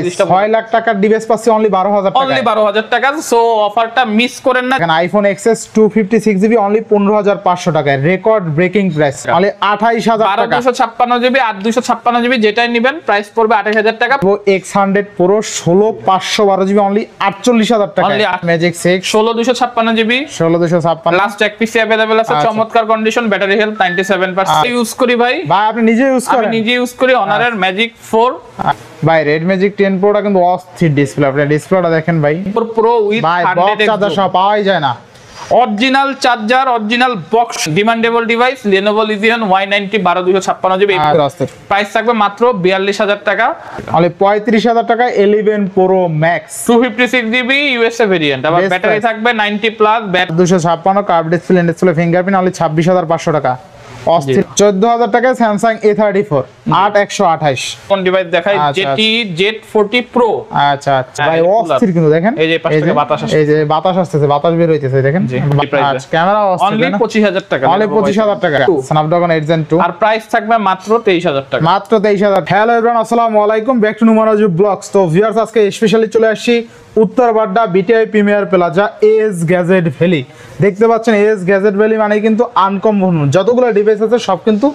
6 লাখ টাকার ডিভাইস পাচ্ছি অনলি 12000 টাকা, অনলি 12000 টাকা। সো অফারটা মিস করেন না। এখানে আইফোন XS 256GB অনলি 15500 টাকায়, রেকর্ড ব্রেকিং প্রাইস অনলি 28000 টাকা। 1256GB 8256GB যেটাই নেবেন প্রাইস পড়বে 28000 টাকা। X100 Pro 16512GB অনলি 48000 টাকা। ম্যাজিক 6 16256GB 16256 লাস্ট এক পিসি अवेलेबल আছে, চমৎকার কন্ডিশন, ব্যাটারি হেলথ 97% ইউজ করি ভাই। আপনি নিজে ইউজ করেন? আমি নিজে ইউজ করি অনারের ম্যাজিক 4 ভাই। রেড ম্যাজিক 10 Proটা কিন্তু অস্থির ডিসপ্লে, আপনি ডিসপ্লেটা দেখেন ভাই, প্রো উইথ 100 চার্জার সহ পাওয়াই যায় না। Original charger, original box, demandable device Lenovo Legion Y90 12256GB। Price থাকবে মাত্র 42000 টাকা, অনলি 35000 টাকা। 11 Pro Max 256GB USA variant, আবার ব্যাটারি থাকবে 90 plus, 256 curve display fingerprint only 26500 টাকা। অস্থির 14000 টাকায় Samsung A34 8128 কোন ডিভাইস দেখাই? যেটি Z40 Pro। আচ্ছা আচ্ছা ভাই, অস্থির কিন্তু দেখেন, এই যে পাশ থেকে বাতাস আসছে, এই যে বাতাস আসছে, বাতাস বের হইতেছে দেখেন। আচ্ছা ক্যামেরা অস্থির, অনলি 25000 টাকা, অনলি 25000 টাকা। Snapdragon 8 Gen 2 আর প্রাইস থাকবে মাত্র 23000 টাকা, মাত্র 23000। হ্যালো এভরিওয়ান, আসসালামু আলাইকুম, ব্যাক টু নুমানজু ব্লগস। তো ভিউয়ার্স, আজকে স্পেশালি চলে আসছি উত্তর Badda BTI premier plaza S gadget valley. দেখতে পাচ্ছেন এস গ্যাজেট ভ্যালি মানে কিন্তু আনকমন, যতগুলো ডিভাইস আছে সব কিন্তু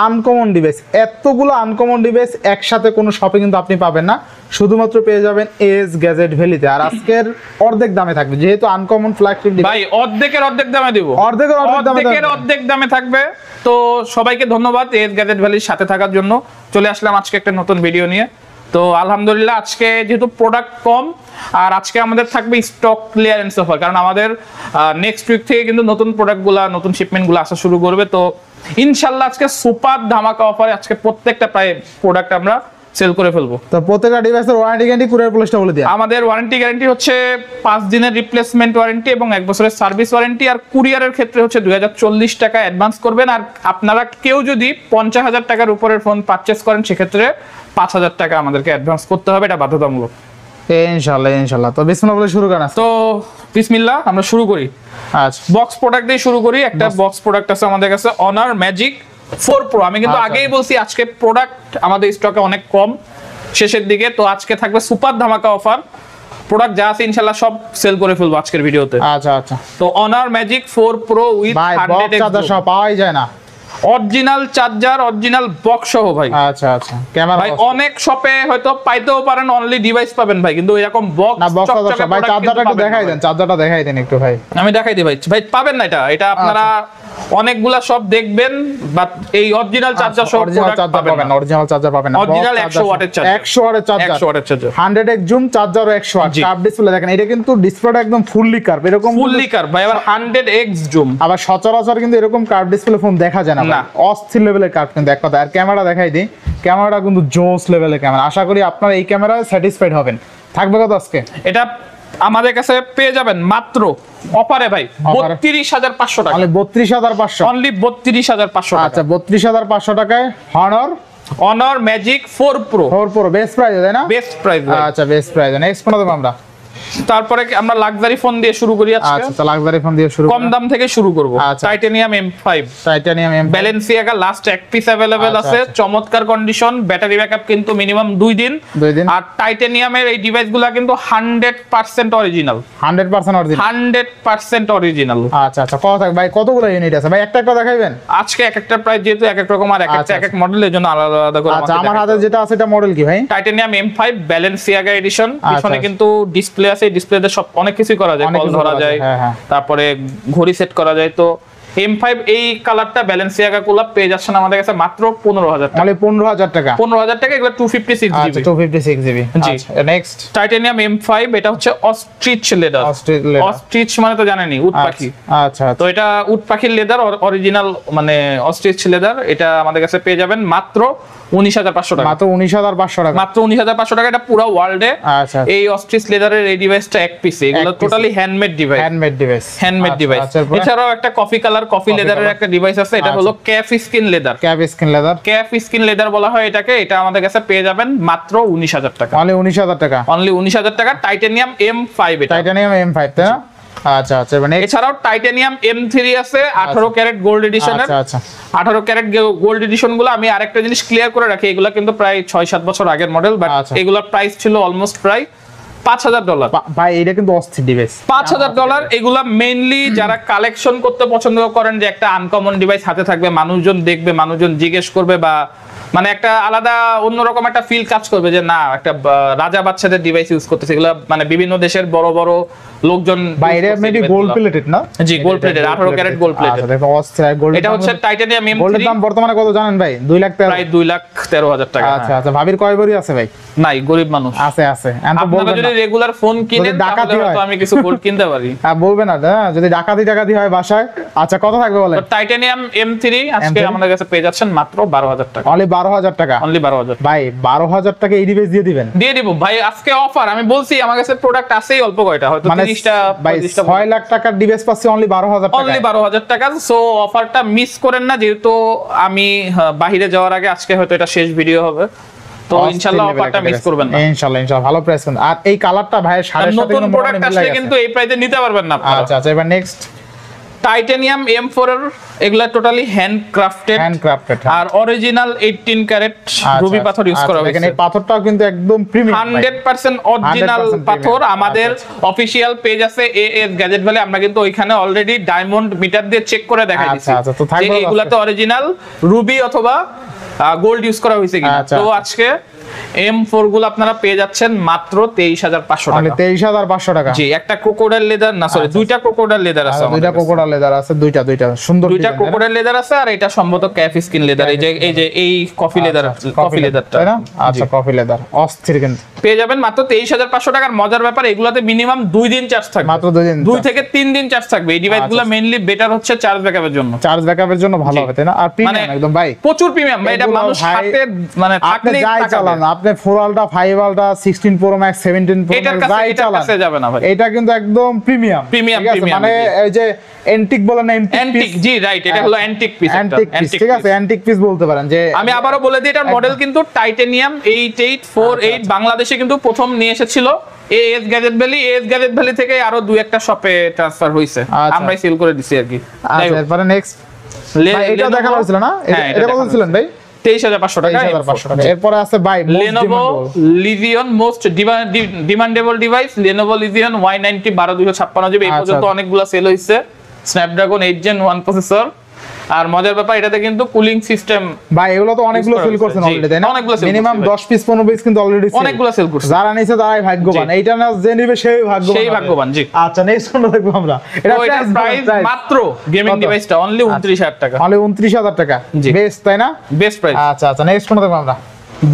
আনকমন ডিভাইস। এতগুলো আনকমন ডিভাইস একসাথে কোনো শপে কিন্তু আপনি পাবেন না, শুধুমাত্র পেয়ে যাবেন এস গ্যাজেট ভ্যালিতে। আর আজকের অর্ধেক দামে থাকবে, যেহেতু আনকমন ফ্ল্যাগশিপ ডিভাইস ভাই অর্ধেক দামে দিব, অর্ধেক দামে থাকবে। তো সবাইকে ধন্যবাদ এস গ্যাজেট ভ্যালির সাথে থাকার জন্য। চলে আসলাম আজকে একটা নতুন ভিডিও নিয়ে। তো আলহামদুলিল্লাহ আজকে যেহেতু প্রোডাক্ট কম, আর আজকে আমাদের থাকবে স্টক ক্লিয়ারেন্স অফার, কারণ আমাদের নেক্সট উইক থেকে কিন্তু নতুন প্রোডাক্টগুলো, নতুন শিপমেন্টগুলো আসা শুরু করবে। তো ইনশাআল্লাহ আজকে সুপার ধামাকা অফারে আজকে প্রত্যেকটা প্রায় প্রোডাক্ট আমরা সেল করে ফেলবো। তো প্রত্যেকটা ডিভাইসের ওয়ারেন্টি গ্যারান্টি, কুরিয়ার পলিসিটা বলে দিই। আমাদের ওয়ারেন্টি গ্যারান্টি হচ্ছে 5 দিনের রিপ্লেসমেন্ট ওয়ারেন্টি এবং 1 বছরের সার্ভিস ওয়ারেন্টি। আর কুরিয়ারের ক্ষেত্রে হচ্ছে 2040 টাকা অ্যাডভান্স করবেন। আর আপনারা কেউ যদি 50000 টাকার উপরের ফোন পারচেজ করেন, সেক্ষেত্রে 5000 টাকা আমাদেরকে অ্যাডভান্স করতে হবে, এটা বাধ্যতামূলক। ইনশাআল্লাহ। তো বিসমিল্লাহ বলে শুরু করেন। তো বিসমিল্লাহ, আমরা শুরু করি। আচ্ছা, বক্স প্রোডাক্ট দিয়ে শুরু করি। একটা বক্স প্রোডাক্ট আছে আমাদের কাছে, Honor Magic 4 Pro। আমি কিন্তু আগেই বলছি আজকে প্রোডাক্ট আমাদের স্টকে অনেক কম, শেষের দিকে। তো আজকে থাকবে সুপার ধামাকা অফার, প্রোডাক্ট যা আছে ইনশাআল্লাহ সব সেল করে ফেলবো আজকের ভিডিওতে। আচ্ছা। তো Honor Magic 4 Pro with 100 charger সহ পাওয়াই যায় না, অরিজিনাল চার্জার, অরিজিনাল বক্স সহ ভাই। আচ্ছা ক্যামেরা ভাই অনেক শপে হয়তো পাইতেও পারেন, অনলি ডিভাইস পাবেন ভাই, কিন্তু এরকম বক্স না। বক্স ভাই চার্জারটা একটু দেখাই দেন, চার্জারটা দেখাই দেন একটু ভাই। আমি দেখাই দিই ভাই, পাবেন না এটা আপনারা অনেকগুলা সব দেখবেন, বাট এই অরিজিনাল চার্জার সহ অরিজিনাল চার্জার পাবেন না, অরিজিনাল চার্জার পাবেন না। অরিজিনাল 100 ওয়াটের চার্জার, 100 ওয়াটের চার্জার, 100 ওয়াটের চার্জার, 100x জুম চার্জার ও 100 ওয়াট কার্ভ ডিসপ্লে। দেখেন এটা কিন্তু ডিসপ্লেটা একদম ফুললি কার্ভ, এরকম ফুললি কার্ভ ভাই, আবার 100x জুম। আবার সচরাচর কিন্তু এরকম কার্ভ ডিসপ্লে ফোন দেখা যায় না, অস্থির লেভেলের কার্ভ কিন্তু এক কথা। আর ক্যামেরা দেখাই দিই, ক্যামেরাটা কিন্তু জোস লেভেলের ক্যামেরা। আশা করি আপনারা এই ক্যামেরায় স্যাটিসফাইড হবেন। থাকবে কত আজকে? এটা আমাদের কাছে পেয়ে যাবেন মাত্র অফারে ভাই 32500 টাকা, অনলি 32500, অনলি 32500 টাকা। আচ্ছা 32500 টাকায় Honor Magic 4 Pro best price তাই না? Best price. আচ্ছা বেস্ট প্রাইস। নেক্সট কোন দেব আমরা? তারপরে আমরা লাক্সারি ফোন দিয়ে শুরু করি আজকে। আচ্ছা লাক্সারি ফোন দিয়ে শুরু, কম দাম থেকে শুরু করব। আচ্ছা। টাইটানিয়াম M5 ব্যালেন্সিয়াগা লাস্ট এক পিস अवेलेबल আছে, চমৎকার কন্ডিশন, ব্যাটারি ব্যাকআপ কিন্তু মিনিমাম 2 দিন। আর টাইটানিয়ামের এই ডিভাইসগুলো কিন্তু 100% অরিজিনাল, 100% অরিজিনাল। আচ্ছা কত থাকে ভাই? কতগুলো ইউনিট আছে ভাই? একটা দেখাইবেন আজকে? এক একটা প্রাইস যেহেতু এক এক রকম, আর এক এক মডেলের জন্য আলাদা আলাদা করে। আচ্ছা আমার হাতে যেটা আছে এটা মডেল কি ভাই? Titanium M5 Balenciaga edition. পিছনে কিন্তু ডিসপ্লে আছে, ডিসপ্লেতে সব অনেক কিছু করা যায়, কল ধরা যায়, তারপরে ঘড়ি সেট করা যায়। তো M5 এই কালারটা ব্যালেন্সিয়াগা কোলাপ পেয়ে যাচ্ছেন আমাদের কাছে মাত্র 15000 টাকা, মানে 15000 টাকা, 15000 টাকা। এগুলো 256 জিবি। আচ্ছা 256 জিবি। আচ্ছা নেক্সট টাইটানিয়াম M5, এটা হচ্ছে অস্ট্রিচ লেদার। অস্ট্রিচ মানে তো জানেনই, উট পাখি। আচ্ছা তো এটা উট পাখির লেদার, অরিজিনাল মানে অস্ট্রিচ লেদার। এটা আমাদের কাছে পেয়ে যাবেন মাত্র 19500 টাকা, মাত্র 19500 টাকা, মাত্র 19500 টাকা। এটা পুরো ওয়ার্ল্ডে এই অস্ট্রিচ লেদারের এই ডিভাইসটা এক পিস। এগুলো টোটালি হ্যান্ডমেড ডিভাইস। এছাড়াও একটা কফি লেদারের একটা ডিভাইস আছে, এটা হলো ক্যাফ স্কিন লেদার বলা হয় এটাকে। এটা আমাদের কাছে পেয়ে যাবেন মাত্র 19000 টাকা, অনলি 19000 টাকা, অনলি 19000 টাকা। টাইটানিয়াম M5, টাইটানিয়াম M5 তাই না? আচ্ছা আচ্ছা, মানে এছাড়াও টাইটানিয়াম M3 আছে 18 ক্যারেট গোল্ড এডিশনের। আচ্ছা আচ্ছা, 18 ক্যারেট গোল্ড এডিশন গুলো আমি আরেকটা জিনিস ক্লিয়ার করে রাখি, এগুলা কিন্তু প্রায় 6-7 বছর আগের মডেল, বাট এগুলোর প্রাইস ছিল অলমোস্ট প্রায় $5000। ভাই এটা কিন্তু অস্থির ডিভাইস, $5000। এগুলা মেইনলি যারা কালেকশন করতে পছন্দ করেন, যে একটা আনকমন ডিভাইস হাতে থাকবে, মানুষজন দেখবে, মানুষজন জিজ্ঞেস করবে, বা মানে একটা আলাদা অন্যরকম একটা ফিল কাজ করবে যে না একটা রাজা বাচ্চাদের ডিভাইস ইউজ করতেছে, এগুলা মানে বিভিন্ন দেশের বড় বড় লোকজন। বাইরে মেবি গোল্ড প্লেটেড না? জি, gold plated, 18 carat gold plated. আচ্ছা, দেখো অস্থির গোল্ড। এটা হচ্ছে টাইটানিয়াম M3। গোল্ডের দাম বর্তমানে কত জানেন ভাই? 2 লাখ, প্রায় 2,13,000 টাকা। আচ্ছা আচ্ছা, ভাবির কয় ভরি আছে ভাই? নাই, গরিব মানুষ আছে আছে। আপনারা যদি রেগুলার ফোন কিনেন তাহলে হয়তো আমি কিছু গোল্ড কিনতে পারি। হ্যাঁ বলবেন না, যদি ডাকাতি হয় বাসায়। আচ্ছা কত থাকবে বলেন? টাইটানিয়াম M3 আজকে আমাদের কাছে পেয়ে যাচ্ছেন মাত্র 12,000 টাকা। অনলি 12,000 টাকা? অনলি 12,000 ভাই, 12,000 টাকা এই ডিভাইস দিয়ে দিবেন? দিয়ে দিব ভাই, আজকে অফার। আমি বলছি আমার কাছে প্রোডাক্ট আছেই অল্প কয়টা, হয়তো 30টা 35টা। 6 লাখ টাকার ডিভাইস পাচ্ছি অনলি 12,000 টাকা। অনলি 12,000 টাকা। সো অফারটা মিস করেন না, যেহেতু আমি বাইরে যাওয়ার আগে আজকে হয়তো এটা শেষ ভিডিও হবে, তো ইনশাআল্লাহ অফারটা মিস করবেন না। ইনশাআল্লাহ ইনশাআল্লাহ ভালো প্রাইস কিন্তু। আর এই কালারটা ভাই 7.5 নতুন প্রোডাক্ট আসলে কিন্তু এই প্রাইসে নিতে পারবেন না আপনারা। আচ্ছা আচ্ছা, এবার নেক্সট টাইটানিয়াম M4 এর এগুলা টোটালি হ্যান্ডক্রাফটেড, আর অরিজিনাল 18 ক্যারেট রুবি পাথর ইউজ করা হয়েছে। এখানে পাথরটাও কিন্তু একদম প্রিমিয়াম, 100% অরিজিনাল পাথর। আমাদের অফিশিয়াল পেজ আছে AS গ্যাজেট ভ্যালি, আমরা কিন্তু ওইখানে অলরেডি ডায়মন্ড মিটার দিয়ে চেক করে দেখাই দিয়েছি যে এগুলাতে অরিজিনাল রুবি অথবা গোল্ড ইউজ করা হয়েছে কিনা। তো আজকে M4 গুলো আপনারা পেয়ে যাচ্ছেন মাত্র 23,500 টাকা। 23,500 টাকা? জি, একটা ক্রোকোডাইল লেদার, না সরি, দুইটা ক্রোকোডাইল লেদার আছে। দুইটা ক্রোকোডাইল লেদার আছে, দুইটা সুন্দর, দুইটা ক্রোকোডাইল লেদার আছে, আর এটা সম্ভবত ক্যাফ স্কিন লেদার। এই কফি লেদার, কফি লেদারটা, তাই না? আচ্ছা, কফি লেদার অস্থির কিন্তু। পেয়ে যাবেন মাত্র 23,500 টাকার। মজার ব্যাপার, এগুলাতে মিনিমাম 2 দিন চার্জ থাকবে, মাত্র 2 দিন, 2 থেকে 3 দিন চার্জ থাকবে। এই ডিভাইসগুলো মেইনলি বেটার হচ্ছে চার্জ ব্যাকআপের জন্য, চার্জ ব্যাকআপের জন্য ভালো হবে, তাই না? আর প্রিমিয়াম একদম ভাই, প্রচুর প্রিমিয়াম ভাই। এটা মানুষ হাতে মানে থাকলেই যাই চালান, আপনি 4 ultra, 5 ultra, 16 pro max, 17 pro max যাই চালান, যাবে না ভাই। এটা কিন্তু একদম প্রিমিয়াম, মানে এই যে এন্টিক বলেন না, এন্টিক, জি রাইট, এটা হলো এন্টিক পিস, ঠিক আছে, এন্টিক পিস বলতে পারেন। যে আমি আবারো বলে দিই, এটার মডেল কিন্তু টাইটানিয়াম 8848, বাংলাদেশে কিন্তু প্রথম নিয়ে এসেছিল AS gadget valley. AS gadget valley থেকে আরো 2-1টা শপে ট্রান্সফার হইছে, আমরাই সেল করে দিছি আর কি। আচ্ছা, এরপর নেক্সট এটা দেখা হয়েছিল না? এটা কত ছিলেন ভাই? 23,500 টাকা। 23,500 টাকা। এরপরে আছে ভাই Lenovo Legion most demandable device, Lenovo Legion Y90 12256 GB। এই পর্যন্ত অনেকগুলো সেল হইছে। Snapdragon 8 Gen 1 processor. আর মজার ব্যাপার, এটাতে কিন্তু কুলিং সিস্টেম ভাই, এগুলো তো অনেকগুলো সেল করছেন অলরেডি, তাই না? মিনিমাম 10 পিস 15 পিস কিন্তু অলরেডি অনেকগুলো সেল করছে। যারা নিছে তারাই ভাগ্যবান, এইটা না যে নিবে সেই ভাগ্যবান, জি। আচ্ছা, নেক্সট কোনটা দেখবো আমরা? এটা প্রাইস মাত্র গেমিং ডিভাইসটা অনলি 29,000 টাকা। অনলি 29,000 টাকা, বেস্ট, তাই না? Best price. আচ্ছা আচ্ছা, নেক্সট কোনটা দেখবো আমরা?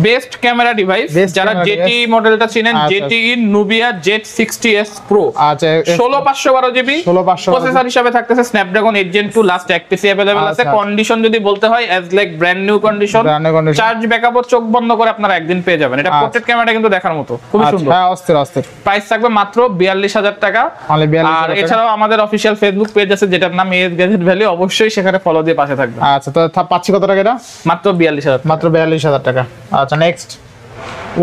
বেস্ট ক্যামেরা ডিভাইস, যারা জেটি মডেলটা চিনেন, jetty Nubia jet 60s pro. আচ্ছা, 16,512 জিবি প্রসেসর হিসেবে থাকতেছে, স্ন্যাপড্রাগন 8 Gen 2 লাস্ট এক পিসি अवेलेबल আছে। কন্ডিশন যদি বলতে হয় as like brand new condition. Charge ব্যাকআপও চোখ বন্ধ করে আপনারা একদিন পেয়ে যাবেন। এটা পোর্ট্রেট ক্যামেরাটা কিন্তু দেখার মতো, খুবই সুন্দর। হ্যাঁ, অস্থির। প্রাইস থাকবে মাত্র 42,000 টাকা। আর এছাড়াও আমাদের অফিশিয়াল ফেসবুক পেজ আছে যেটার নাম AS গ্যাজেট ভ্যালি, অবশ্যই সেখানে ফলো দিয়ে পাশে থাকবেন। আচ্ছা, তো পাচ্ছি কত টাকা এটা? মাত্র 42,000, মাত্র 42,000 টাকা। আচ্ছা, নেক্সট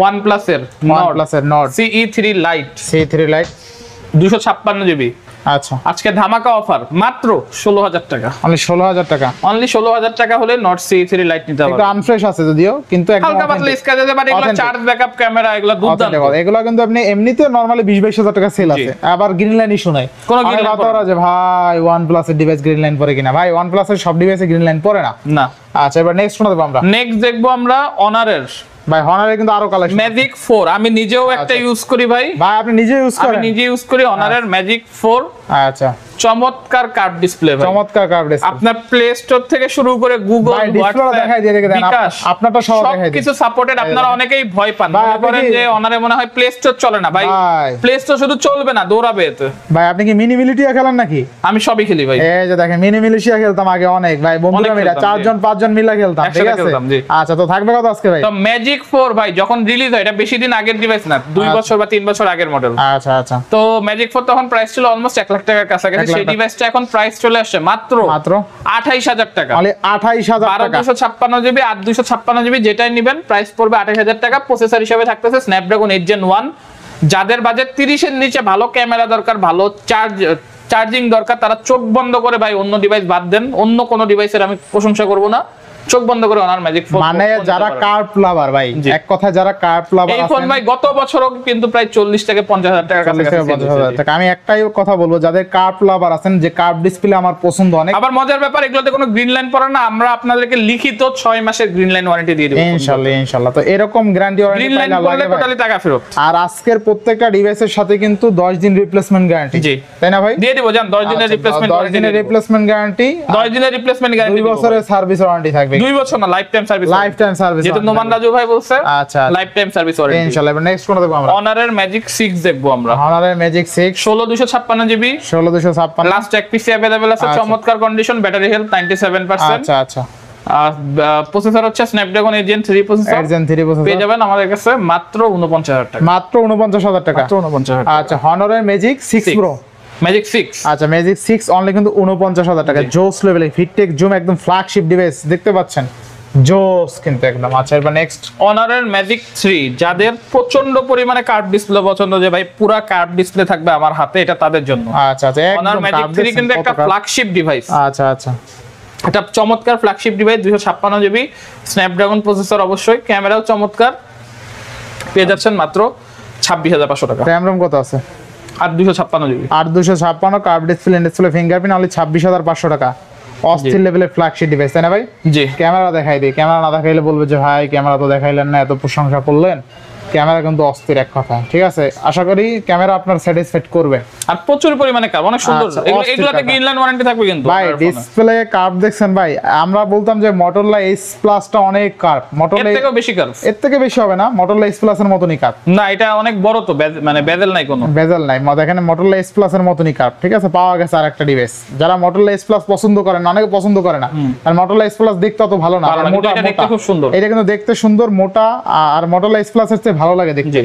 OnePlus এর Nord CE3 Lite 256 জিবি। আচ্ছা, আজকে ধামাকা অফার মাত্র 16,000 টাকা। অনলি 16,000 টাকা? অনলি 16,000 টাকা হলে Nord CE3 Lite নিতে পারবেন। একটু আনফ্রেশ আছে যদিও, কিন্তু একদম হালকা পাতলা স্ক্র্যাচ আছে, বাট এগুলো চার্জ ব্যাকআপ ক্যামেরা, এগুলো দুর্দান্ত। এগুলো কিন্তু আপনি এমনিতে নরমালি 20-22,000 টাকা সেল আছে। আবার গ্রিন লাইন ইস্যু নাই, কোনো গ্রিন লাইন পড়ে না যে ভাই OnePlus এর ডিভাইস গ্রিন লাইন পড়ে কিনা। ভাই, OnePlus এর সব ডিভাইসে গ্রিন লাইন পড়ে না। আচ্ছা, এবার নেক্সট কোনটা দেখব আমরা? নেক্সট দেখবো আমরা Honor এর। ভাই, Honor এর কিন্তু আরো কালেকশন, Magic 4। আমি নিজেও একটা ইউজ করি ভাই। আপনি নিজে ইউজ করেন? আমি নিজে ইউজ করি Honor এর Magic 4। আচ্ছা, চমৎকার কার্ভ ডিসপ্লে ভাই, চমৎকার কার্ভ ডিসপ্লে। আপনার প্লে স্টোর থেকে শুরু করে গুগল, হোয়াটসঅ্যাপ দেখাই দিয়ে দেন, আপনারটা সব দেখাই দিই, কিছু সাপোর্টেড। আপনারা অনেকেই ভয় পান, মনে করেন যে Honor এ মনে হয় প্লে স্টোর চলে না। ভাই, প্লে স্টোর শুধু চলবে না, দৌড়াবে এতে। ভাই, আপনি কি মিনি মিলিটিয়া খেলেন নাকি? আমি সবই খেলি ভাই। এই যে দেখেন, মিনি মিলিশিয়া খেলতাম আগে অনেক, ভাই বন্ধুরা মিলে 4জন 5জন মিলে খেলতাম, ঠিক আছে? আচ্ছা, তো থাকবে কত আজকে ভাই? তো Magic 4 ভাই যখন রিলিজ হয়, এটা বেশি দিন আগের ডিভাইস না, 2 বছর বা 3 বছর আগের মডেল। আচ্ছা আচ্ছা, তো Magic 4 তখন প্রাইস ছিল অলমোস্ট 1 লাখ টাকার কাছাকাছি। সেই ডিভাইসটা এখন প্রাইস চলে আসছে মাত্র 28,000 টাকা। মানে 28,000 টাকা, 1256 জিবি 8256 জিবি যেটাই নেবেন প্রাইস পড়বে 28,000 টাকা। প্রসেসর হিসেবে থাকতেছে Snapdragon 8 Gen 1। যাদের বাজেট 30 এর নিচে, ভালো ক্যামেরা দরকার, ভালো চার্জ চার্জিং দরকার, তারা চোখ বন্ধ করে ভাই অন্য ডিভাইস বাদ দেন, অন্য কোনো ডিভাইসের আমি প্রশংসা করব না, চোখ বন্ধ করে অনার ম্যাজিক ফোন মানে যারা কার্ভ লাভার ভাই, এক কথায় যারা কার্ভ লাভার এই ফোন ভাই গত বছরও কিন্তু প্রায় 40 থেকে 50,000 টাকার কাছাকাছি। আমি একটাই কথা বলবো, যাদের কার্ভ লাভার আছেন, যে কার্ভ ডিসপ্লে আমার পছন্দ অনেক। আবার মজার ব্যাপার, এগুলোতে কোনো গ্রিন লাইন পড়ে না, আমরা আপনাদেরকে লিখিত 6 মাসের গ্রিন লাইন ওয়ারেন্টি দিয়ে দেব ইনশাআল্লাহ ইনশাআল্লাহ। তো এরকম গ্যারান্টি ওয়ারেন্টি গ্রিন লাইন পড়লে টোটালি টাকা ফেরত। আর আজকের প্রত্যেকটা ডিভাইসের সাথে কিন্তু 10 দিন রিপ্লেসমেন্ট গ্যারান্টি, জি তাই না ভাই? দিয়ে দেব জান, 10 দিনের রিপ্লেসমেন্ট 10 দিনের রিপ্লেসমেন্ট গ্যারান্টি, 10 দিনের রিপ্লেসমেন্ট গ্যারান্টি, 2 বছরের সার্ভিস ওয়ারেন্টি থাকবে। 2 বছর না, life time service, life time service, যেটা নোমান রাজু ভাই বলছে। আচ্ছা, লাইফ টাইম সার্ভিস ওয়ারেন্টি ইনশাআল্লাহ। এবার নেক্সট কোন দেখব আমরা? অনারের ম্যাজিক 6 দেখব আমরা। অনারের ম্যাজিক 6 16256 জিবি, 16256, লাস্ট এক পিসি अवेलेबल আছে, চমৎকার কন্ডিশন, ব্যাটারি হেলথ 97%। আচ্ছা আচ্ছা। প্রসেসর হচ্ছে Snapdragon Gen 3 processor, Gen 3 processor পেয়ে যাবেন আমাদের কাছে মাত্র 49,000 টাকা, মাত্র 49,000 টাকা, মাত্র 49,000 টাকা। আচ্ছা, হনরের ম্যাজিক 6 প্রো, ম্যাজিক 6, আচ্ছা ম্যাজিক 6 অনলি কিন্তু 49,000 টাকা, জোস লেভেলে ফিটটেক জুম একদম ফ্ল্যাগশিপ ডিভাইস দেখতে পাচ্ছেন, জোস কিন্তু একদম। আচ্ছা, এবার নেক্সট অনারের ম্যাজিক 3, যাদের প্রচন্ড পরিমাণে কার্ভ ডিসপ্লে পছন্দ, যে ভাই পুরো কার্ভ ডিসপ্লে থাকবে আমার হাতে, এটা তাদের জন্য। আচ্ছা আচ্ছা, অনার ম্যাজিক 3 কিন্তু একটা ফ্ল্যাগশিপ ডিভাইস। আচ্ছা আচ্ছা, এটা চমৎকার flagship device, 256 GB Snapdragon processor, অবশ্যই ক্যামেরাও চমৎকার, পেয়ে যাচ্ছেন মাত্র 26,500 টাকা। র‍্যাম রম কত আছে? আর 256 GB, 256 curve display fingerprint only 26,500 টাকা, অস্থির লেভেলের ফ্ল্যাগশিপ ডিভাইস, তাই না ভাই? জি। ক্যামেরা দেখাই দিই, ক্যামেরা না দেখাইলে বলবে যে ভাই ক্যামেরা তো দেখাইলেন না, এত প্রশংসা করলেন। ক্যামেরা কিন্তু অস্থির এক কথা, ঠিক আছে? আশা করি ক্যামেরা আপনার স্যাটিসফাইড করবে। আর প্রচুর পরিমাণে কার্ভ, অনেক সুন্দর। এগুলাতে গ্রিন লাইন ওয়ারেন্টি থাকবে কিন্তু ভাই। ডিসপ্লে কার্ভ দেখছেন ভাই, আমরা বলতাম যে Motorola S Plus টা অনেক কার্ভ, Motorola এর থেকেও বেশি কার্ভ, এর থেকে বেশি হবে না, Motorola S Plus এর মতনই কার্ভ না, এটা অনেক বড় তো, মানে বেজেল নাই কোনো, বেজেল নাই, এখানে Motorola S Plus এর মতনই কার্ভ, ঠিক আছে? পাওয়া গেছে আরেকটা ডিভাইস, যারা Motorola S Plus পছন্দ করেন, অনেকে পছন্দ করে না, আর Motorola S Plus দেখতে অত ভালো না, মোটা, এটা দেখতে খুব সুন্দর, এটা কিন্তু দেখতে সুন্দর, মোটা, আর Motorola S Plus এর চেয়ে ভালো লাগে দেখতে।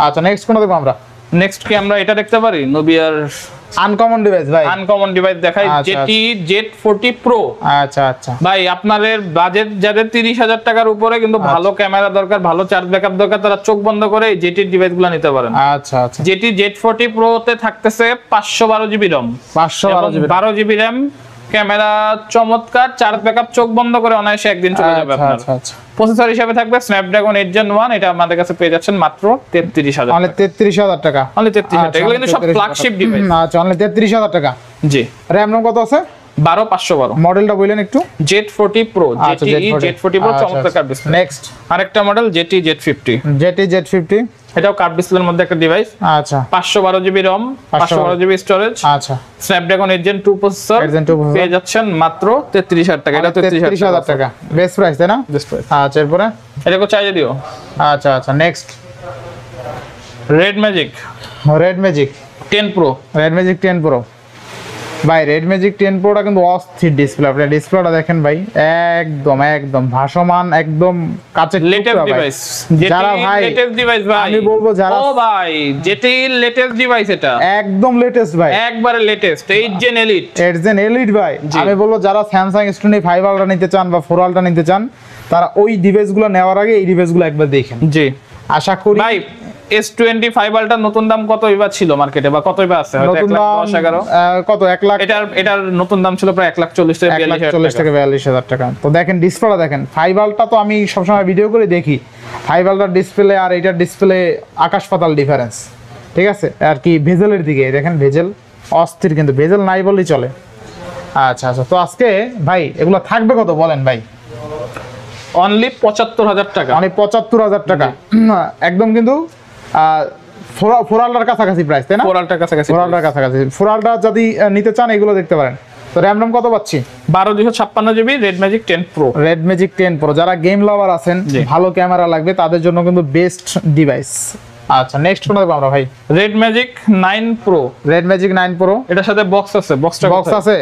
আচ্ছা, নেক্সট কোন দেখব আমরা? নেক্সট কি আমরা এটা দেখতে পারি? নোবিয়ার আনকমন ডিভাইস ভাই, আনকমন ডিভাইস দেখাই, যেটি Z40 Pro। আচ্ছা আচ্ছা ভাই, আপনাদের বাজেট যাদের 30,000 টাকার উপরে, কিন্তু ভালো ক্যামেরা দরকার, ভালো চার্জ ব্যাকআপ দরকার, তারা চোখ বন্ধ করে এই জেটির ডিভাইসগুলো নিতে পারেন। আচ্ছা আচ্ছা, যেটি Z40 Pro তে থাকতেছে 512 GB ROM, 12 GB RAM, camera চমৎকার, চার্জ ব্যাকআপ চোখ বন্ধ করে অনায়াসে একদিন চলে যাবে আপনার। আচ্ছা আচ্ছা। প্রসেসর হিসেবে থাকবে স্ন্যাপড্রাগন 8 Gen 1, এটা আমাদের কাছে পেয়ে যাচ্ছেন মাত্র 33,000, অনলি 33,000 টাকা, অনলি 33,000 টাকা। এগুলো কিন্তু সব ফ্ল্যাগশিপ ডিভাইস। আচ্ছা, অনলি 33,000 টাকা। জি। র‍্যাম রম কত আছে? 12512। মডেলটা বললেন একটু? Z40 Pro, Z40 Pro চমৎকার ডিসপ্লে। নেক্সট আরেকটা মডেল Z50, Z50, এটাও কার্ভ ডিসপ্লের মধ্যে একটা ডিভাইস। আচ্ছা, 512 জিবি রম, 512 জিবি স্টোরেজ, আচ্ছা, স্ন্যাপড্রাগন 8 Gen 2 প্রসেসর, পেয়ে যাচ্ছেন মাত্র 33,000 টাকা। এটা 33,000 টাকা, বেস্ট প্রাইস, তাই না? Best price. আচ্ছা, এরপরে এটাকে চাইয়ে দিও। আচ্ছা আচ্ছা, next red magic 10 Pro, red magic 10 Pro ভাই। রেড ম্যাজিক 10 Proটা কিন্তু অস্থির ডিসপ্লে, আপনি ডিসপ্লেটা দেখেন ভাই, একদম একদম ভাসমান, একদম কাচের লেটেস্ট ডিভাইস। যারা ভাই লেটেস্ট ডিভাইস ভাই, আমি বলবো যারা, ও ভাই যেটি লেটেস্ট ডিভাইস, এটা একদম লেটেস্ট ভাই, একবারে latest, 8 Gen Elite, 8 Gen Elite ভাই। আমি বলবো যারা Samsung S25 Ultra নিতে চান বা 4 Ultra নিতে চান, তারা ওই ডিভাইসগুলো নেওয়ার আগে এই ডিভাইসগুলো একবার দেখেন। জি, আশা করি ভাই। S25 Ultra নতুন দাম কতই বা ছিল মার্কেটে, বা কতই বা আছে? হয়তো 1,10,11 কত 1 লাখ, এটার নতুন দাম ছিল প্রায় 1,40,000 থেকে 42,000 টাকা। তো দেখেন ডিসপ্লেটা দেখেন, 5 Ultra তো আমি সবসময় ভিডিও করে দেখি, 5 Ultra ডিসপ্লে আর এটার ডিসপ্লে আকাশ পাতাল ডিফারেন্স, ঠিক আছে? আর কি ভেজেলের দিকে দেখেন, ভেজেল অস্থির, কিন্তু ভেজেল নাই বললেই চলে। আচ্ছা আচ্ছা, তো আজকে ভাই এগুলো থাকবে কত বলেন ভাই? অনলি 75,000 টাকা, মানে 75,000 টাকা, একদম কিন্তু 4 Ultra কাছাকাছি প্রাইস, তাই না? 4 Ultra কাছাকাছি, 4 Ultra কাছাকাছি। 4 Ultra যদি নিতে চান এগুলো দেখতে পারেন। তো র‍্যাম রম কত পাচ্ছি? 12256 GB red magic 10 Pro, red magic 10 Pro, যারা গেম লাভার আছেন, ভালো ক্যামেরা লাগবে, তাদের জন্য কিন্তু বেস্ট ডিভাইস। আচ্ছা, নেক্সট কোন দেখব আমরা ভাই? Red magic 9 Pro, red magic 9 Pro, এটার সাথে বক্স আছে, বক্স আছে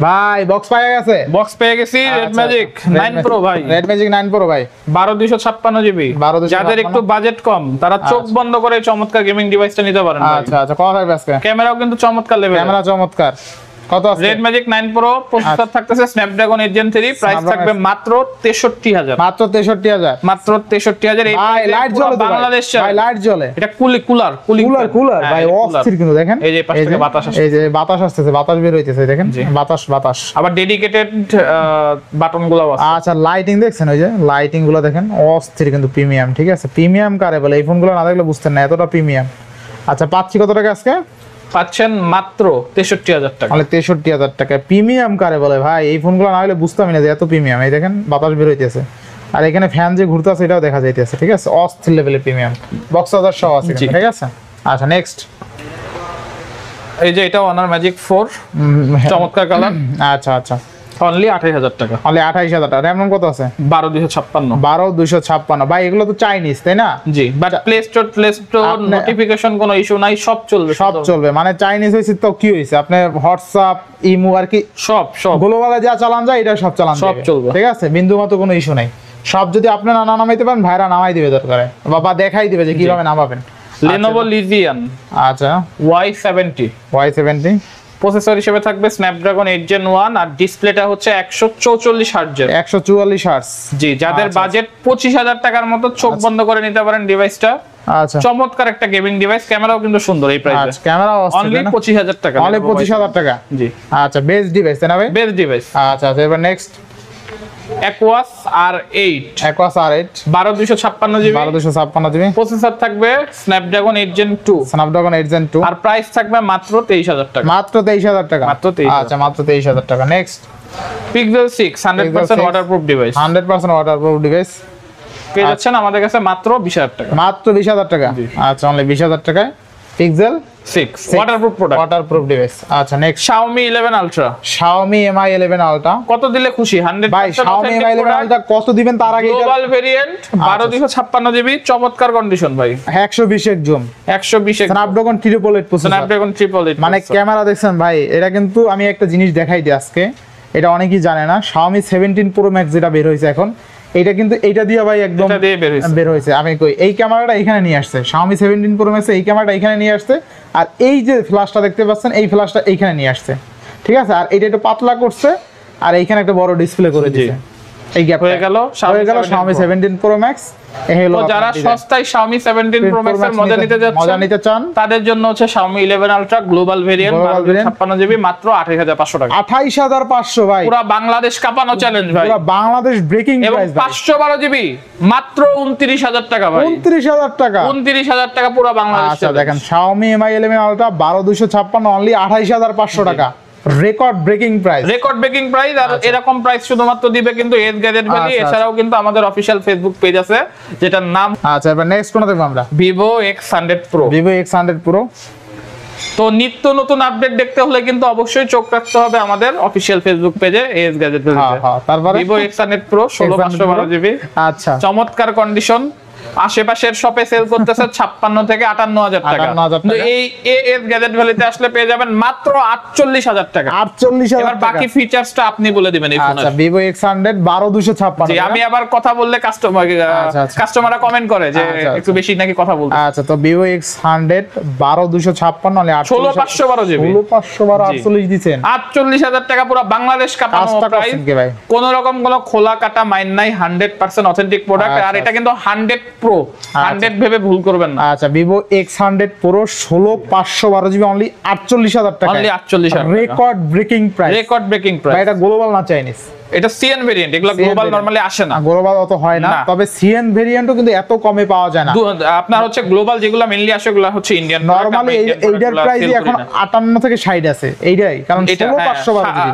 ভাই, বক্স পাওয়া গেছে, বক্স পেয়ে গেছি। রেড ম্যাজিক 9 Pro ভাই, রেড ম্যাজিক 9 Pro ভাই, 12256 জিবি। যাদের একটু বাজেট কম, তারা চোখ বন্ধ করে চমৎকার গেমিং ডিভাইসটা নিতে পারেন। আচ্ছা আচ্ছা, কত থাকবে আজকে? ক্যামেরাও কিন্তু চমৎকার লেভেল, ক্যামেরা চমৎকার, কত আছে? Red Magic 9 Pro প্রসেসর থাকতেছে Snapdragon 8 Gen 3, প্রাইস থাকবে মাত্র 63000। মাত্র 63000, মাত্র 63000। এই ভাই লাইট জ্বলে, বাংলাদেশ ভাই লাইট জ্বলে। এটা কুলার ভাই অস্থির কিন্তু দেখেন, এই যে পাশ থেকে বাতাস আসছে, এই যে বাতাস আসতেছে, বাতাস বের হইতেছে দেখেন, বাতাস। আবার ডেডিকেটেড বাটন গুলো আছে। আচ্ছা লাইটিং দেখছেন, ওই যে লাইটিং গুলো দেখেন অস্থির কিন্তু প্রিমিয়াম। ঠিক আছে, প্রিমিয়াম কারে বলে, এই ফোনগুলো না দেখলে বুঝতেন না এতটা প্রিমিয়াম। আচ্ছা পাচ্ছি কত টাকা আজকে? পাচ্ছেন মাত্র 63000 টাকা। মানে 63000 টাকা প্রিমিয়াম কারে বলে ভাই, এই ফোনগুলো না হলে বুঝতামই না যে এত প্রিমিয়াম। এই দেখেন বাতাস বের হইতেছে, আর এখানে ফ্যান যে ঘুরতেছে এটাও দেখা যাইতেছে। ঠিক আছে, অস্থির লেভেলের প্রিমিয়াম, বক্স চার্জার সহ আছে কিন্তু। ঠিক আছে, আচ্ছা নেক্সট, এই যে এটা Honor Magic 4, চমৎকার কালার। আচ্ছা অনলি 28000 টাকা। অনলি 28000 টাকা। র‍্যাম কত আছে? 12256। 12256 ভাই, এগুলো তো চাইনিজ তাই না? জি, বাট প্লে স্টোর নোটিফিকেশন কোনো ইস্যু নাই, সব চলবে। মানে চাইনিজ হইছে তো কি হইছে, আপনি হোয়াটসঅ্যাপ, ইমো আর কি সব গ্লোবালে যা চালান যায় এটা সব চালান সব চলবে। ঠিক আছে, বিন্দু মতো কোনো ইস্যু নাই। সব যদি আপনি না নামাইতে পারেন, ভাইরা নামাই দিবে দরকারে, বাবা দেখাই দিবে যে কিভাবে নামাবেন। Lenovo Legion আচ্ছা Y70 প্রসেসর হিসেবে থাকবে Snapdragon 8 Gen 1, আর ডিসপ্লেটা হচ্ছে 144 হার্টজের। 144 হার্টজ। জি, যাদের বাজেট 25000 টাকার মতো, চোখ বন্ধ করে নিতে পারেন ডিভাইসটা। আচ্ছা, চমৎকার একটা গেমিং ডিভাইস, ক্যামেরাও কিন্তু সুন্দর এই প্রাইসে। আচ্ছা, ক্যামেরা অনলি 25000 টাকা। অনলি 25000 টাকা। জি, আচ্ছা বেস্ট ডিভাইস তাই না ভাই? Best device. আচ্ছা এবার next, Aquos R8 12256 GB processor থাকবে Snapdragon 8 Gen 2, আর প্রাইস থাকবে মাত্র 23000 টাকা। মাত্র 23000 টাকা। আচ্ছা মাত্র 23000 টাকা। Next, Pixel 6 100% waterproof device. 100% waterproof device পেয়ে যাচ্ছেন আমাদের কাছে মাত্র 20000 টাকা। মাত্র 20000 টাকা। আচ্ছা অনলি 20000 টাকায় Pixel 6 waterproof product, waterproof device. আচ্ছা next, Xiaomi 11 Ultra। Xiaomi Mi 11 Ultra কত দিলে খুশি? 100% ভাই Xiaomi Mi 11 Ultra কত দিবেন তার আগে? গ্লোবাল ভেরিয়েন্ট 12256 জিবি, চমৎকার কন্ডিশন ভাই, 120 এর জুম, 120 এর Snapdragon 888 প্রসেসর। Snapdragon 888 মানে ক্যামেরা দেখছেন ভাই, এটা কিন্তু আমি একটা জিনিস দেখাই দিই আজকে, এটা অনেকেই জানে না। Xiaomi 17 Pro Max যেটা বের হইছে এখন, এটা কিন্তু এইটা দিয়ে ভাই একদম বের হইছে। আমি কই এই ক্যামেরাটা এখানে নিয়ে আসছে Xiaomi 17 Pro Max, এই ক্যামেরাটা এখানে নিয়ে আসছে, আর এই যে ফ্ল্যাশটা দেখতে পাচ্ছেন এই ফ্ল্যাশটা এইখানে নিয়ে আসছে। ঠিক আছে, আর এটা একটু পাতলা করছে, আর এইখানে একটা বড় ডিসপ্লে করে দিয়েছে। এই গ্যাপ হয়ে গেল Xiaomi 17 Pro Max। তো যারা সস্তায় Xiaomi 17 Pro Max এর মজা নিতে চান, তাদের জন্য হচ্ছে Xiaomi 11 Ultra global variant 56 GB, মাত্র 28500 টাকা। 28500 ভাই, পুরো বাংলাদেশ কাঁপানো চ্যালেঞ্জ ভাই, পুরো বাংলাদেশ ব্রেকিং প্রাইস ভাই। 512 জিবি মাত্র 29000 টাকা ভাই। 29000 টাকা, 29000 টাকা পুরো বাংলাদেশ। আচ্ছা দেখেন Xiaomi Mi 11 Ultra 12256 অনলি 28500 টাকা। রেকর্ড ব্রেকিং প্রাইস, আর এরকম প্রাইস শুধুমাত্র দিবে কিন্তু এজ গ্যাজেট ভ্যালি। এছাড়াও কিন্তু আমাদের অফিশিয়াল ফেসবুক পেজ আছে যেটার নাম। আচ্ছা এবার নেক্সট কোন দেখব আমরা? Vivo X100 Pro। তো নিত্য নতুন আপডেট দেখতে হলে কিন্তু অবশ্যই চোখ রাখতে হবে আমাদের অফিশিয়াল ফেসবুক পেজে এজ গ্যাজেট ভ্যালিতে। তারপরে Vivo X100 Pro 16512 জিবি। আচ্ছা, চমৎকার কন্ডিশন, আশেপাশের শপে সেল করতেছে 56 থেকে 58000 টাকা। কিন্তু এই এস গ্যাজেট ভ্যালিতে আসলে পেয়ে যাবেন মাত্র 48000 টাকা। 48000 এবার বাকি ফিচারসটা আপনি বলে দিবেন এই ফোনের। আচ্ছা Vivo X100 12256। জি, আমি আবার কথা বললে কাস্টমাররা কমেন্ট করে যে একটু বেশি নাকি কথা বলতে। আচ্ছা, তো Vivo X100 12256 মানে 16512 জিবি, 16512 48 দিবেন। 48000 টাকা পুরো বাংলাদেশ কাঁপানো প্রাইস। কোন রকম কোন খোলা কাটা মাইন নাই, 100% অথেন্টিক প্রোডাক্ট। আর এটা কিন্তু 100 Pro, 100 ভেবে ভুল করবেন না। আচ্ছা Vivo X100 Pro 16512 GB only 48000 টাকা। অনলি 48000 টাকা। Record breaking price. এটা গ্লোবাল না চাইনিজ? এটা সিএন ভেরিয়েন্ট, এগুলো গ্লোবাল নরমালি আসে না, গ্লোবাল অত হয় না। তবে সিএন ভেরিয়েন্টও কিন্তু এত কমে পাওয়া যায় না। আপনার হচ্ছে গ্লোবাল যেগুলো মেইনলি আসে ওগুলো হচ্ছে ইন্ডিয়ান। নরমালি এইটার প্রাইস এখন 58 থেকে 60 আছে এইটাই, কারণ 16512 জিবি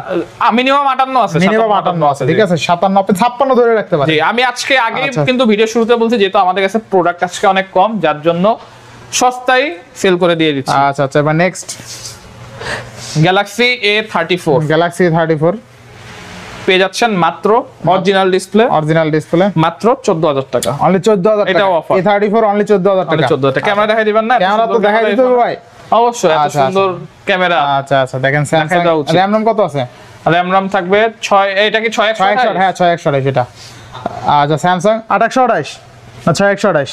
মিনিমাম 58 আছে, মিনিমাম 58 আছে। ঠিক আছে, 57 56 ধরে রাখতে পারেন। জি, আমি আজকে আগে কিন্তু ভিডিও শুরুতে বলছি যেহেতু আমাদের কাছে প্রোডাক্ট আজকে অনেক কম, যার জন্য সস্তায় সেল করে দিয়ে দিচ্ছি। আচ্ছা এবার next, Galaxy A34। Galaxy A34 পেয়ে যাচ্ছেন মাত্র অরিজিনাল ডিসপ্লে মাত্র 14000 টাকা। অনলি 14000 টাকা। এটা অফার। A34 অনলি 14000 টাকা। 14000 টাকা। ক্যামেরা দেখাই দিবেন না? ক্যামেরা তো দেখাই দিতে হবে ভাই, অবশ্যই। এত সুন্দর ক্যামেরা। আচ্ছা দেখেন Samsung RAM কত আছে? RAM থাকবে 6, এটা কি 6 হ্যাঁ 6 128 এটা। আচ্ছা Samsung 828 আচ্ছা 128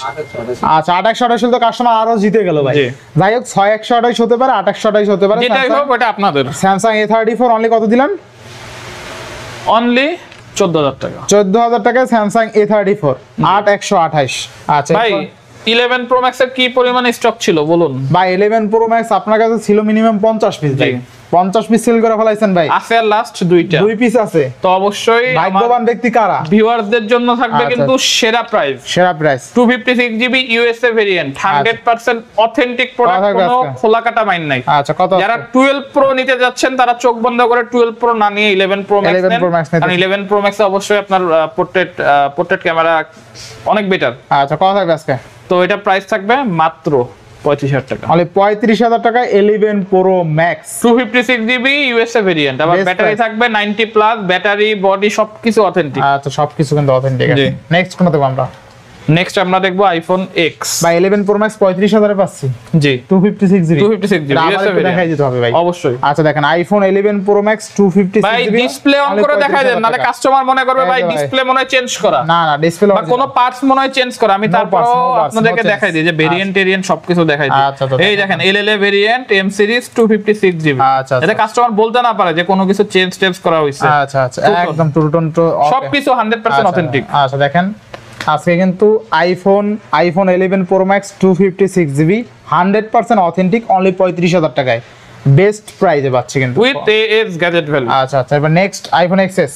আচ্ছা 128 হলে তো কাস্টমার আরো জিতে গেল ভাই। জি। যাই হোক 128 হতে পারে 128 হতে পারে, যেটাই হোক ওটা আপনাদের। স্যামসাং A34 অনলি কত দিলেন? অনলি 14000 টাকা। 14000 টাকায় স্যামসাং A34 8128। আচ্ছা ভাই 11 প্রো ম্যাক্স এর কি পরিমাণ স্টক ছিল বলুন? ভাই 11 প্রো ম্যাক্স আপনার কাছে ছিল মিনিমাম 50 পিস ভাই। 50 পিস সেল করে ফেলাইছেন ভাই। আছে আর লাস্ট দুইটা, 2 পিস আছে। তো অবশ্যই ভাগ্যবান ব্যক্তি কারা? ভিউয়ারদের জন্য থাকবে আচ্ছা। কিন্তু সেরা প্রাইস। সেরা price 256GB USA variant, 100% authentic product, কোনো খোলা কাটা মাইন নাই। আচ্ছা কত? যারা 12 প্রো নিতে যাচ্ছেন তারা চোখ বন্ধ করে 12 প্রো না নিয়ে 11 প্রো ম্যাক্স নেন, কারণ 11 প্রো ম্যাক্স অবশ্যই আপনার পোর্ট্রেট ক্যামেরা অনেক বেটার। আচ্ছা কত থাকবে আজকে? তো এটা প্রাইস থাকবে মাত্র 35000 টাকা। মানে 35000 টাকায় 11 pro max 256GB USA variant, আবার ব্যাটারি থাকবে 90 প্লাস, ব্যাটারি বডি সবকিছু অথেন্টিক। আচ্ছা সবকিছু কিন্তু অথেন্টিক আছে। নেক্সট কোন দেখব আমরা? নেক্সট আমরা দেখবো আইফোন এক্স। ভাই 11 প্রো ম্যাক্স 35000 এ পাচ্ছি। জি 256GB 256GB দেখাই দিতে হবে ভাই অবশ্যই। আচ্ছা দেখেন আইফোন 11 প্রো ম্যাক্স 256GB ভাই ডিসপ্লে অন করে দেখাই দেন, নালে কাস্টমার মনে করবে ভাই ডিসপ্লে মনে হয় চেঞ্জ করা। না না ডিসপ্লে বা কোনো পার্টস মনে হয় চেঞ্জ করা। আমি তারপর আপনাদেরকে দেখাই দিই যে ভেরিয়েন্ট টেরিয়েন্ট সবকিছু দেখাই দিই। এই দেখেন এলএলএ ভেরিয়েন্ট এম সিরিজ 256GB। আচ্ছা এটা কাস্টমার বলতে না পারে যে কোনো কিছু চেঞ্জ টেপস করা হইছে। আচ্ছা আচ্ছা একদম টুরটন তো সবকিছু 100% অথেন্টিক। আচ্ছা দেখেন আজকে কিন্তু iPhone 11 pro max 256GB 100% authentic only 35000 টাকায় বেস্ট প্রাইসে পাচ্ছি কিন্তু উইথ এএস গ্যাজেট ভ্যালু। আচ্ছা আচ্ছা এবার next iPhone XS.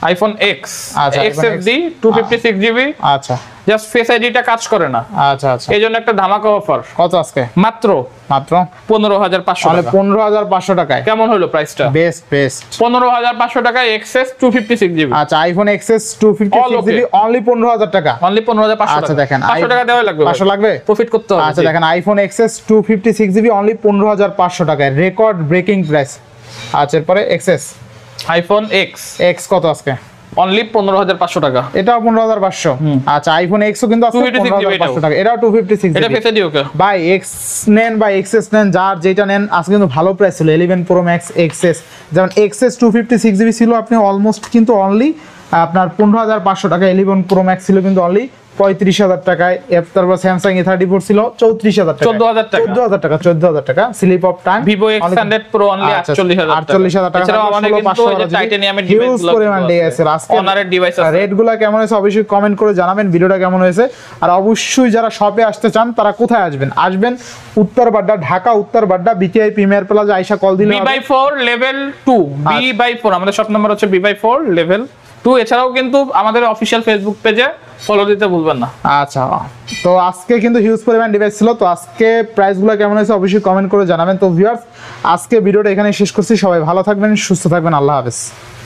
IPhone x আচ্ছা, XSD 256GB, আচ্ছা জাস্ট ফেস আইডিটা কাজ করে না, আচ্ছা আচ্ছা এই জন্য একটা ধামাকা অফার। কত আজকে? মাত্র 15500 টাকা। 15500 টাকায় কেমন হলো প্রাইসটা? বেস্ট 15500 টাকায় এক্সএস 256GB। আচ্ছা আইফোন এক্সএস 256GB অনলি 15000 টাকা। অনলি 15500 আচ্ছা দেখেন 500 টাকা দেওয়া লাগবে, 500 লাগবে, প্রফিট করতে হবে। আচ্ছা দেখেন আইফোন এক্সএস 256GB অনলি 15500 টাকায় রেকর্ড ব্রেকিং প্রাইস। আচ্ছা এরপরে এক্সএস আইফোন এক্স এক্স কত আজকে? অনলি 15500 টাকা। এটাও 15500। আচ্ছা আইফোন এক্সও কিন্তু আছে 15500 টাকা, এটাও 256GB। এটা ফেসে দিও কে ভাই এক্স নেন বা এক্সএস নেন, যার যেটা নেন আজকে কিন্তু ভালো প্রাইস ছিল। 11 প্রো ম্যাক্স এক্সএস, যেমন এক্সএস 256GB ছিল আপনি অলমোস্ট কিন্তু অনলি আপনার 15500 টাকা। 11 প্রো ম্যাক্স ছিল কিন্তু অনলি 35000 টাকায়। তারপর স্যামসাং A34 ছিল 34000 টাকা, 14000 টাকা, 14000 টাকা slip of time. Vivo X100 pro only 48000 টাকা। এছাড়াও আমাদের কিন্তু যে টাইটানিয়ামের ডিভাইসগুলো পরিমাণ ডিএস এর আজকে অনারের ডিভাইস আছে। রেটগুলো কেমন হয়েছে অবশ্যই কমেন্ট করে জানাবেন, ভিডিওটা কেমন হয়েছে। আর অবশ্যই যারা শপে আসতে চান তারা কোথায় আসবেন? আসবেন Uttar Badda, Dhaka Uttar Badda BTI premier plaza. Ayesha call দিলে B/4 লেভেল 2, B/4 আমাদের শপ নাম্বার হচ্ছে B/4 লেভেল 2। এছাড়াও কিন্তু আমাদের অফিশিয়াল ফেসবুক পেজে ফলো দিতে ভুলবেন না। আচ্ছা তো আজকে কিন্তু হিউজ পরিমাণ ডিভাইস ছিল। তো আজকে প্রাইসগুলো কেমন হয়েছে অবশ্যই কমেন্ট করে জানাবেন। তো ভিউয়ার্স আজকে ভিডিওটা এখানে শেষ করছি। সবাই ভালো থাকবেন, সুস্থ থাকবেন, আল্লাহ হাফেজ।